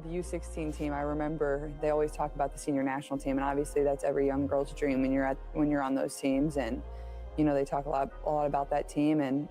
The U16 team, I remember they always talk about the senior national team, and obviously that's every young girl's dream when you're on those teams. And they talk a lot about that team, and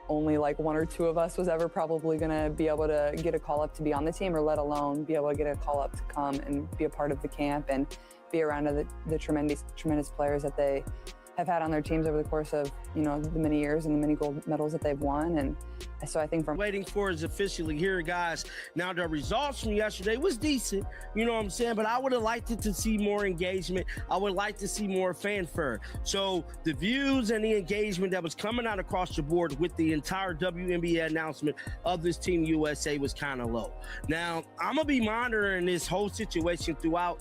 only like one or two of us was ever probably going to be able to get a call up to be on the team, or let alone be able to get a call up to come and be a part of the camp and be around the tremendous players that they have had on their teams over the course of the many years and the many gold medals that they've won. And so I think waiting for is officially here, guys. Now the results from yesterday was decent, you know what I'm saying, but I would have liked it to see more engagement. I would like to see more fanfare. So the views and the engagement that was coming out across the board with the entire WNBA announcement of this Team USA was kind of low. Now I'm gonna be monitoring this whole situation throughout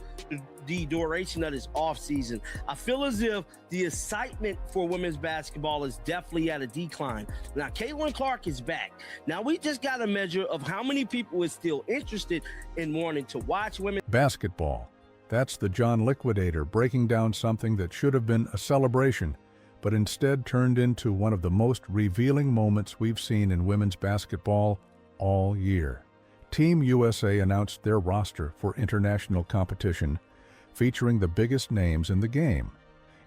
the duration of this offseason. I feel as if the excitement for women's basketball is definitely at a decline. Now, Caitlin Clark is back. Now, we just got a measure of how many people is still interested in wanting to watch women basketball. That's the John Liquidator breaking down something that should have been a celebration, but instead turned into one of the most revealing moments we've seen in women's basketball all year. Team USA announced their roster for international competition, featuring the biggest names in the game,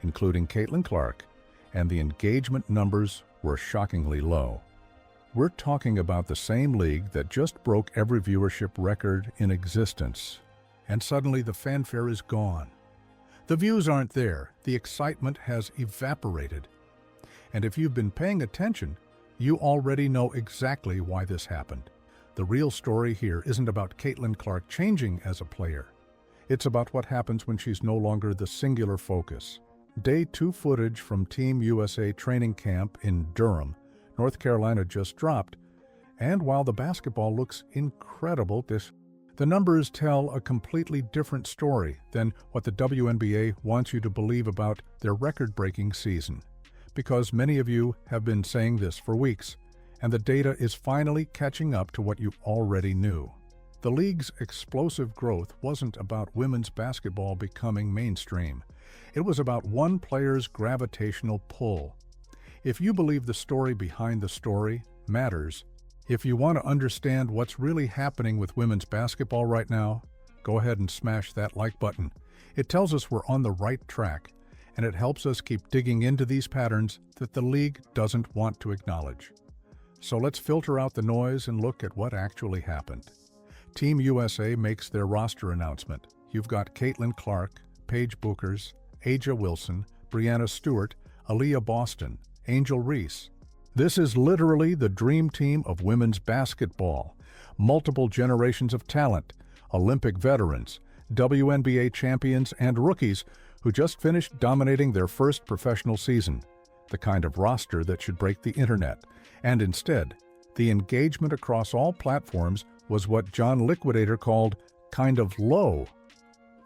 including Caitlin Clark, and the engagement numbers were shockingly low. We're talking about the same league that just broke every viewership record in existence, and suddenly the fanfare is gone. The views aren't there, the excitement has evaporated. And if you've been paying attention, you already know exactly why this happened. The real story here isn't about Caitlin Clark changing as a player. It's about what happens when she's no longer the singular focus. Day 2 footage from Team USA training camp in Durham, North Carolina just dropped, and while the basketball looks incredible, the numbers tell a completely different story than what the WNBA wants you to believe about their record-breaking season. Because many of you have been saying this for weeks, and the data is finally catching up to what you already knew. The league's explosive growth wasn't about women's basketball becoming mainstream. It was about one player's gravitational pull. If you believe the story behind the story matters, if you want to understand what's really happening with women's basketball right now, go ahead and smash that like button. It tells us we're on the right track, and it helps us keep digging into these patterns that the league doesn't want to acknowledge. So let's filter out the noise and look at what actually happened. Team USA makes their roster announcement. You've got Caitlin Clark, Paige Bueckers, A'ja Wilson, Breanna Stewart, Aaliyah Boston, Angel Reese. This is literally the dream team of women's basketball. Multiple generations of talent, Olympic veterans, WNBA champions, and rookies who just finished dominating their first professional season. The kind of roster that should break the internet. And instead, the engagement across all platforms was what John Liquidator called kind of low.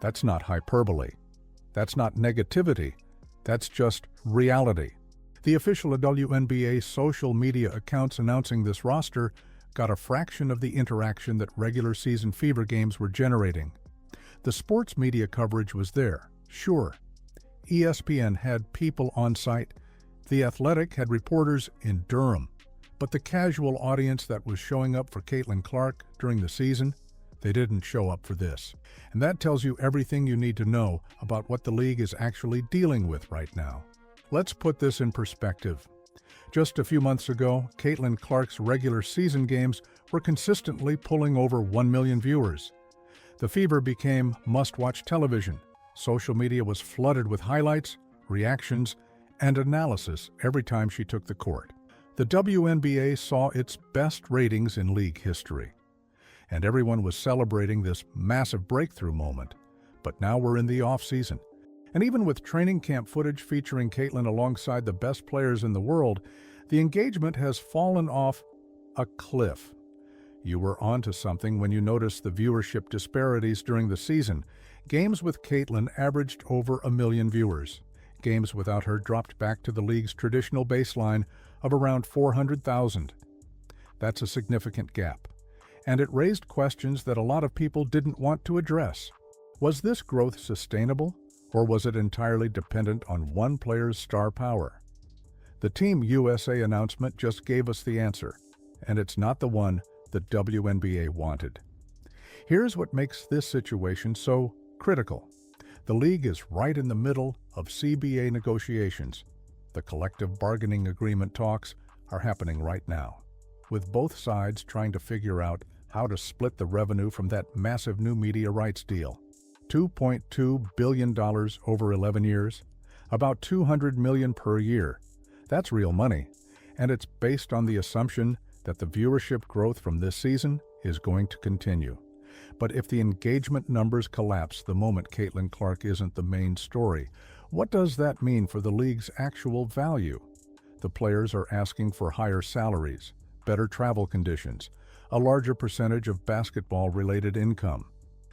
That's not hyperbole. That's not negativity. That's just reality. The official WNBA social media accounts announcing this roster got a fraction of the interaction that regular season fever games were generating. The sports media coverage was there, sure. ESPN had people on site. The Athletic had reporters in Durham. But the casual audience that was showing up for Caitlin Clark during the season, they didn't show up for this. And that tells you everything you need to know about what the league is actually dealing with right now. Let's put this in perspective. Just a few months ago, Caitlin Clark's regular season games were consistently pulling over 1 million viewers. The fever became must-watch television. Social media was flooded with highlights, reactions, and analysis every time she took the court. The WNBA saw its best ratings in league history, and everyone was celebrating this massive breakthrough moment. But now we're in the off-season, and even with training camp footage featuring Caitlin alongside the best players in the world, the engagement has fallen off a cliff. You were onto something when you noticed the viewership disparities during the season. Games with Caitlin averaged over 1 million viewers. Games without her dropped back to the league's traditional baseline of around 400,000. That's a significant gap, and it raised questions that a lot of people didn't want to address. Was this growth sustainable, or was it entirely dependent on one player's star power? The Team USA announcement just gave us the answer, and it's not the one the WNBA wanted. Here's what makes this situation so critical. The league is right in the middle of CBA negotiations. The collective bargaining agreement talks are happening right now, with both sides trying to figure out how to split the revenue from that massive new media rights deal. $2.2 billion over 11 years, about $200 million per year. That's real money, and it's based on the assumption that the viewership growth from this season is going to continue. But if the engagement numbers collapse the moment Caitlin Clark isn't the main story, what does that mean for the league's actual value? The players are asking for higher salaries, better travel conditions, a larger percentage of basketball-related income.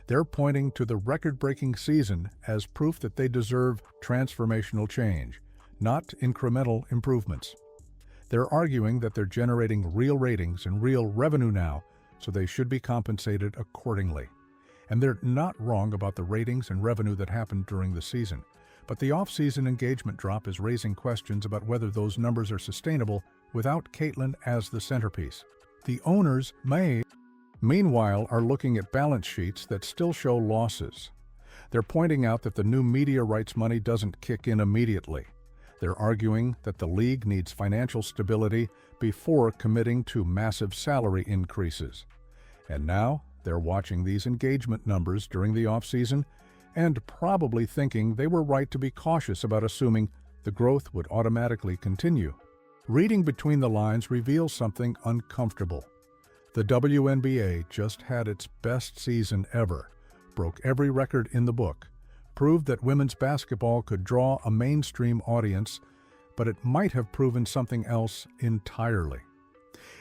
They're pointing to the record-breaking season as proof that they deserve transformational change, not incremental improvements. They're arguing that they're generating real ratings and real revenue now, so they should be compensated accordingly. And they're not wrong about the ratings and revenue that happened during the season. But the off-season engagement drop is raising questions about whether those numbers are sustainable without Caitlin as the centerpiece. The owners meanwhile, are looking at balance sheets that still show losses. They're pointing out that the new media rights money doesn't kick in immediately. They're arguing that the league needs financial stability before committing to massive salary increases. And now they're watching these engagement numbers during the offseason and probably thinking they were right to be cautious about assuming the growth would automatically continue. Reading between the lines reveals something uncomfortable. The WNBA just had its best season ever, broke every record in the book, proved that women's basketball could draw a mainstream audience, but it might have proven something else entirely.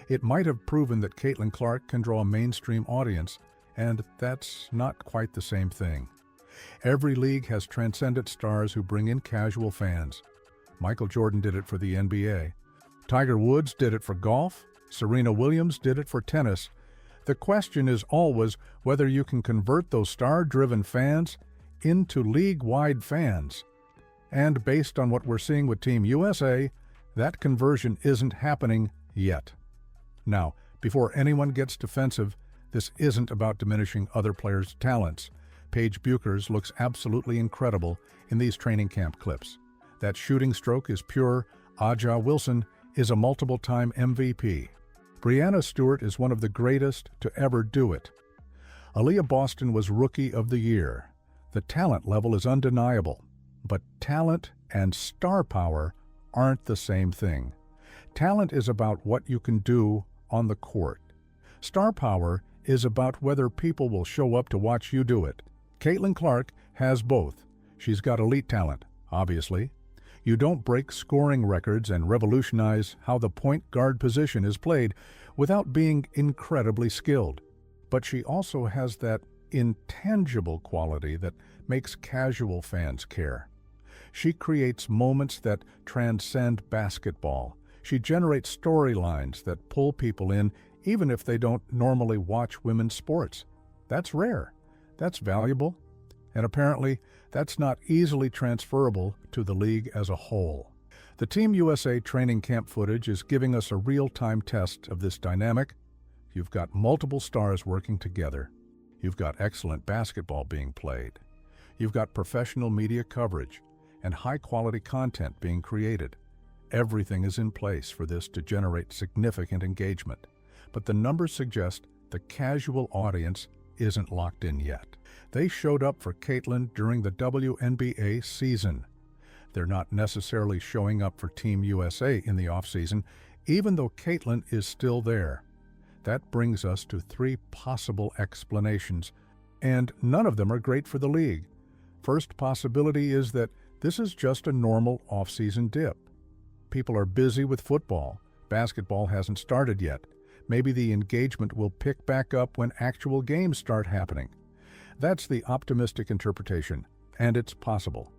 It might have proven that Caitlin Clark can draw a mainstream audience, and that's not quite the same thing. Every league has transcendent stars who bring in casual fans. Michael Jordan did it for the NBA. Tiger Woods did it for golf. Serena Williams did it for tennis. The question is always whether you can convert those star-driven fans into league-wide fans. And based on what we're seeing with Team USA, that conversion isn't happening yet. Now, before anyone gets defensive, this isn't about diminishing other players' talents. Paige Bueckers looks absolutely incredible in these training camp clips. That shooting stroke is pure. Aja Wilson is a multiple-time MVP. Breanna Stewart is one of the greatest to ever do it. Aaliyah Boston was Rookie of the Year. The talent level is undeniable, but talent and star power aren't the same thing. Talent is about what you can do on the court. Star power is about whether people will show up to watch you do it. Caitlin Clark has both. She's got elite talent, obviously. You don't break scoring records and revolutionize how the point guard position is played without being incredibly skilled. But she also has that intangible quality that makes casual fans care. She creates moments that transcend basketball. She generates storylines that pull people in even if they don't normally watch women's sports. That's rare. That's valuable. And apparently, that's not easily transferable to the league as a whole. The Team USA training camp footage is giving us a real-time test of this dynamic. You've got multiple stars working together. You've got excellent basketball being played. You've got professional media coverage and high-quality content being created. Everything is in place for this to generate significant engagement. But the numbers suggest the casual audience isn't locked in yet. They showed up for Caitlin during the WNBA season. They're not necessarily showing up for Team USA in the offseason, even though Caitlin is still there. That brings us to three possible explanations, and none of them are great for the league. First possibility is that this is just a normal off-season dip. People are busy with football. Basketball hasn't started yet. Maybe the engagement will pick back up when actual games start happening. That's the optimistic interpretation, and it's possible.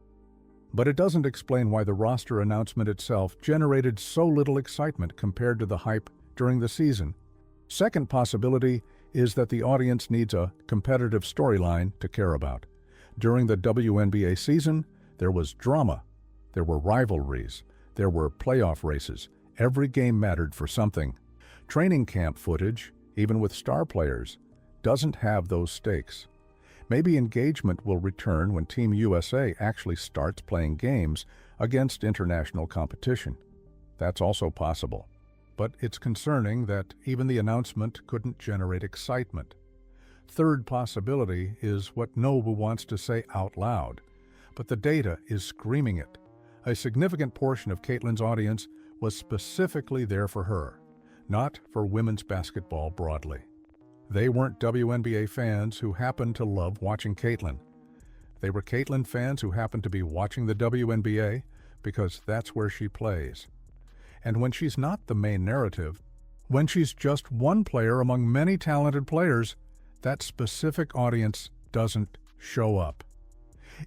But it doesn't explain why the roster announcement itself generated so little excitement compared to the hype during the season. Second possibility is that the audience needs a competitive storyline to care about. During the WNBA season, there was drama. There were rivalries. There were playoff races. Every game mattered for something. Training camp footage, even with star players, doesn't have those stakes. Maybe engagement will return when Team USA actually starts playing games against international competition. That's also possible. But it's concerning that even the announcement couldn't generate excitement. Third possibility is what Nobu wants to say out loud, but the data is screaming it. A significant portion of Caitlin's audience was specifically there for her, not for women's basketball broadly. They weren't WNBA fans who happened to love watching Caitlin. They were Caitlin fans who happened to be watching the WNBA because that's where she plays. And when she's not the main narrative, when she's just one player among many talented players, that specific audience doesn't show up.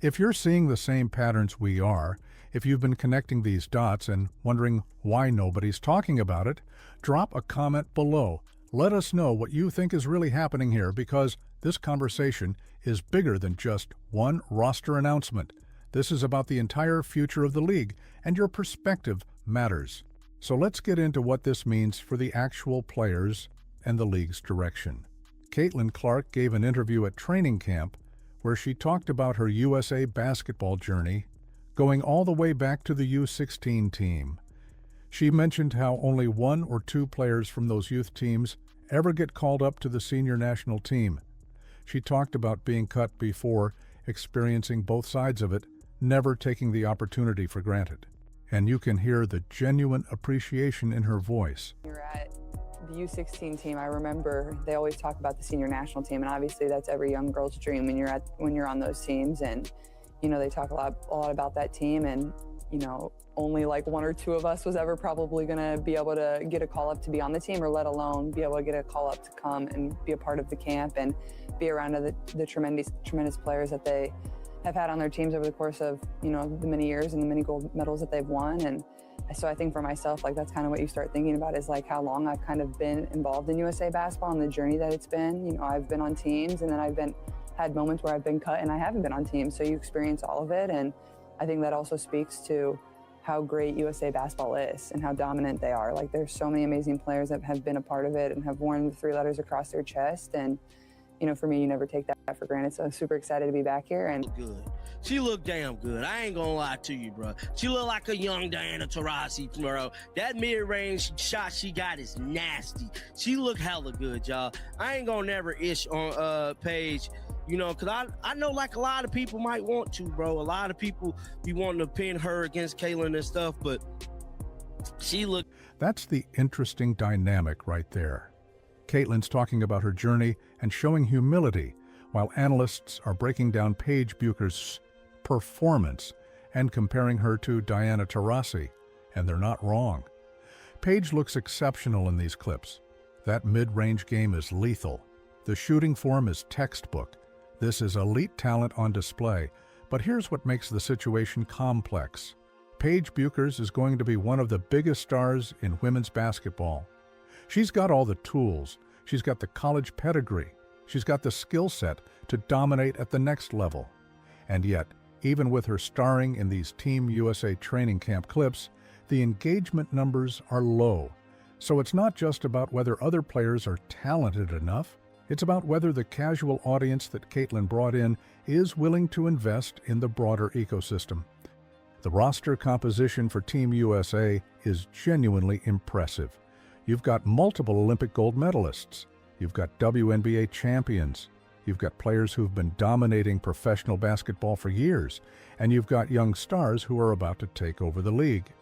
If you're seeing the same patterns we are, if you've been connecting these dots and wondering why nobody's talking about it, drop a comment below. Let us know what you think is really happening here, because this conversation is bigger than just one roster announcement. This is about the entire future of the league, and your perspective matters. So let's get into what this means for the actual players and the league's direction. Caitlin Clark gave an interview at training camp where she talked about her USA basketball journey, going all the way back to the U16 team. She mentioned how only 1 or 2 players from those youth teams ever get called up to the senior national team. She talked about being cut before, experiencing both sides of it, never taking the opportunity for granted. And you can hear the genuine appreciation in her voice. You're at the U16 team. I remember they always talk about the senior national team, and obviously that's every young girl's dream when you're on those teams. And they talk a lot about that team, and only like 1 or 2 of us was ever probably going to be able to get a call up to be on the team, or let alone be able to get a call up to come and be a part of the camp and be around the tremendous players that they have had on their teams over the course of the many years and the many gold medals that they've won. And so I think for myself, like, that's kind of what you start thinking about, is like how long I've kind of been involved in USA basketball and the journey that it's been. I've been on teams, and then I've had moments where I've been cut and I haven't been on teams. So you experience all of it. And I think that also speaks to how great USA basketball is and how dominant they are. Like, there's so many amazing players that have been a part of it and have worn the 3 letters across their chest. And for me, you never take that for granted. So I'm super excited to be back here. And good. She looked damn good. I ain't gonna lie to you, bro. She looked like a young Diana Taurasi, bro. That mid-range shot she got is nasty. She looked hella good, y'all. I ain't gonna never ish on Paige, because I know, like, a lot of people might want to, bro. A lot of people be wanting to pin her against Caitlin and stuff, but she looked. That's the interesting dynamic right there. Caitlin's talking about her journey and showing humility, while analysts are breaking down Paige Bueckers' performance and comparing her to Diana Taurasi, and they're not wrong. Paige looks exceptional in these clips. That mid-range game is lethal. The shooting form is textbook. This is elite talent on display, but here's what makes the situation complex. Paige Bueckers is going to be one of the biggest stars in women's basketball. She's got all the tools. She's got the college pedigree. She's got the skill set to dominate at the next level. And yet, even with her starring in these Team USA training camp clips, the engagement numbers are low. So it's not just about whether other players are talented enough. It's about whether the casual audience that Caitlin brought in is willing to invest in the broader ecosystem. The roster composition for Team USA is genuinely impressive. You've got multiple Olympic gold medalists. You've got WNBA champions. You've got players who've been dominating professional basketball for years. And you've got young stars who are about to take over the league.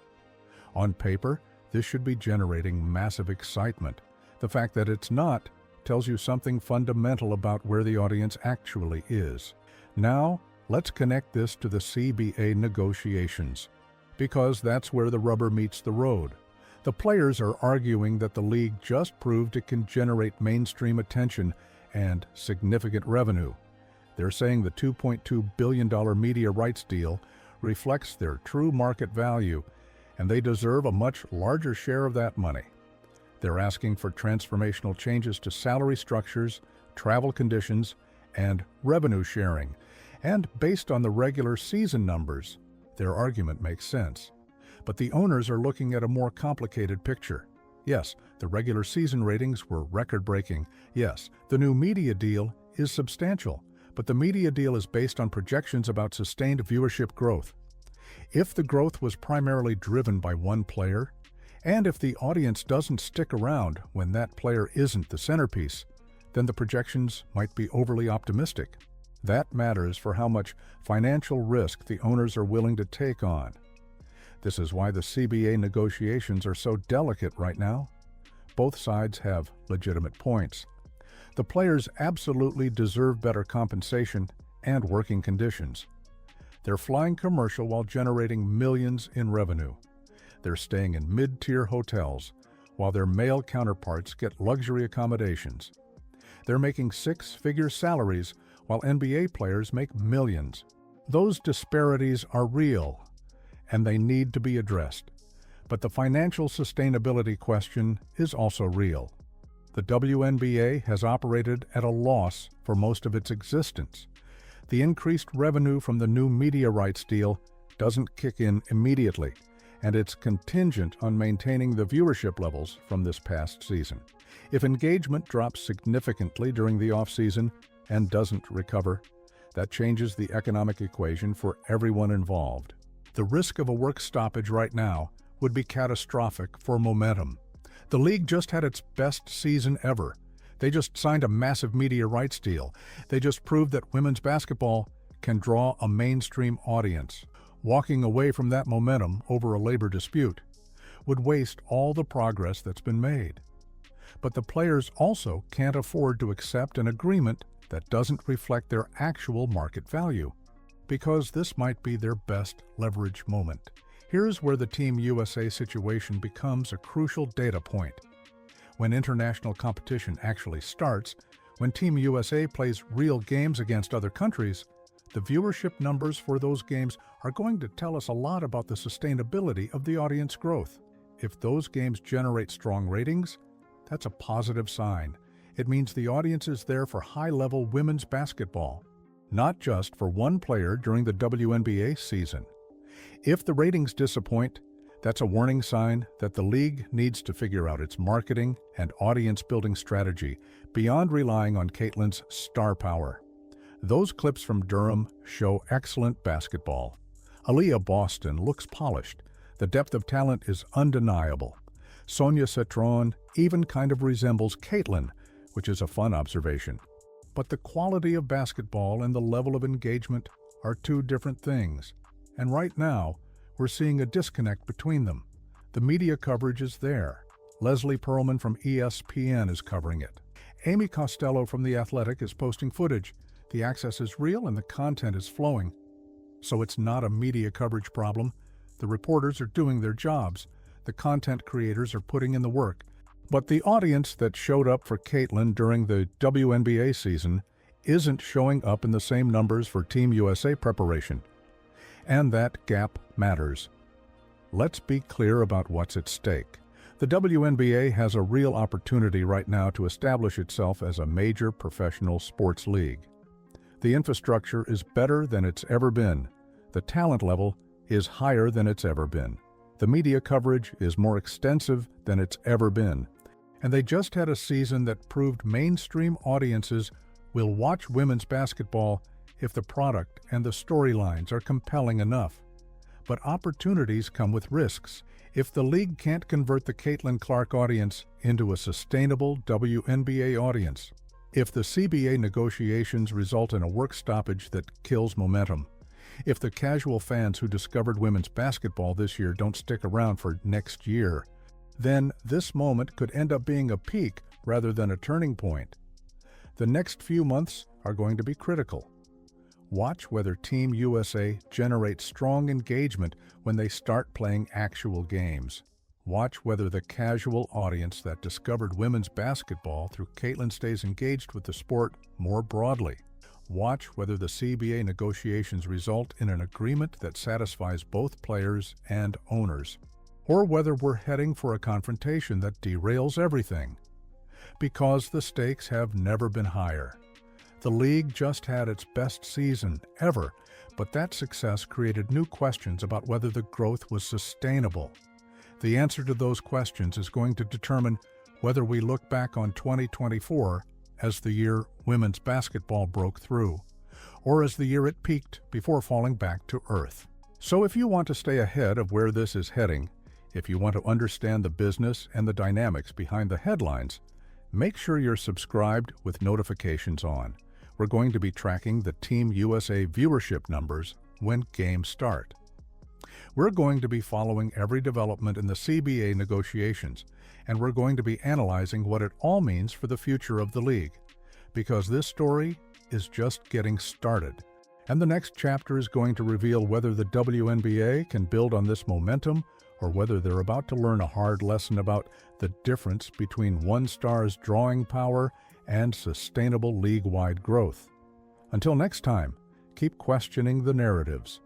On paper, this should be generating massive excitement. The fact that it's not tells you something fundamental about where the audience actually is. Now, let's connect this to the CBA negotiations, because that's where the rubber meets the road. The players are arguing that the league just proved it can generate mainstream attention and significant revenue. They're saying the $2.2 billion media rights deal reflects their true market value, and they deserve a much larger share of that money. They're asking for transformational changes to salary structures, travel conditions, and revenue sharing. And based on the regular season numbers, their argument makes sense. But the owners are looking at a more complicated picture. Yes, the regular season ratings were record-breaking. Yes, the new media deal is substantial, but the media deal is based on projections about sustained viewership growth. If the growth was primarily driven by one player, and if the audience doesn't stick around when that player isn't the centerpiece, then the projections might be overly optimistic. That matters for how much financial risk the owners are willing to take on. This is why the CBA negotiations are so delicate right now. Both sides have legitimate points. The players absolutely deserve better compensation and working conditions. They're flying commercial while generating millions in revenue. They're staying in mid-tier hotels, while their male counterparts get luxury accommodations. They're making six-figure salaries, while NBA players make millions. Those disparities are real, and they need to be addressed. But the financial sustainability question is also real. The WNBA has operated at a loss for most of its existence. The increased revenue from the new media rights deal doesn't kick in immediately, and it's contingent on maintaining the viewership levels from this past season. If engagement drops significantly during the off-season and doesn't recover, that changes the economic equation for everyone involved. The risk of a work stoppage right now would be catastrophic for momentum. The league just had its best season ever. They just signed a massive media rights deal. They just proved that women's basketball can draw a mainstream audience. Walking away from that momentum over a labor dispute would waste all the progress that's been made. But the players also can't afford to accept an agreement that doesn't reflect their actual market value, because this might be their best leverage moment. Here's where the Team USA situation becomes a crucial data point. When international competition actually starts, when Team USA plays real games against other countries, the viewership numbers for those games are going to tell us a lot about the sustainability of the audience growth. If those games generate strong ratings, that's a positive sign. It means the audience is there for high-level women's basketball, not just for one player during the WNBA season. If the ratings disappoint, that's a warning sign that the league needs to figure out its marketing and audience-building strategy beyond relying on Caitlin's star power. Those clips from Durham show excellent basketball. Aaliyah Boston looks polished. The depth of talent is undeniable. Sonia Citron even kind of resembles Caitlin, which is a fun observation. But the quality of basketball and the level of engagement are two different things. And right now, we're seeing a disconnect between them. The media coverage is there. Leslie Pearlman from ESPN is covering it. Amy Costello from The Athletic is posting footage. The access is real and the content is flowing. So it's not a media coverage problem. The reporters are doing their jobs. The content creators are putting in the work. But the audience that showed up for Caitlin during the WNBA season isn't showing up in the same numbers for Team USA preparation. And that gap matters. Let's be clear about what's at stake. The WNBA has a real opportunity right now to establish itself as a major professional sports league. The infrastructure is better than it's ever been. The talent level is higher than it's ever been. The media coverage is more extensive than it's ever been. And they just had a season that proved mainstream audiences will watch women's basketball if the product and the storylines are compelling enough. But opportunities come with risks. If the league can't convert the Caitlin Clark audience into a sustainable WNBA audience, if the CBA negotiations result in a work stoppage that kills momentum, if the casual fans who discovered women's basketball this year don't stick around for next year, then this moment could end up being a peak rather than a turning point. The next few months are going to be critical. Watch whether Team USA generates strong engagement when they start playing actual games. Watch whether the casual audience that discovered women's basketball through Caitlin stays engaged with the sport more broadly. Watch whether the CBA negotiations result in an agreement that satisfies both players and owners, or whether we're heading for a confrontation that derails everything. Because the stakes have never been higher. The league just had its best season ever, but that success created new questions about whether the growth was sustainable. The answer to those questions is going to determine whether we look back on 2024 as the year women's basketball broke through, or as the year it peaked before falling back to earth. So if you want to stay ahead of where this is heading, if you want to understand the business and the dynamics behind the headlines, make sure you're subscribed with notifications on. We're going to be tracking the Team USA viewership numbers when games start. We're going to be following every development in the CBA negotiations, and we're going to be analyzing what it all means for the future of the league, because this story is just getting started. And the next chapter is going to reveal whether the WNBA can build on this momentum or whether they're about to learn a hard lesson about the difference between one star's drawing power and sustainable league-wide growth. Until next time, keep questioning the narratives.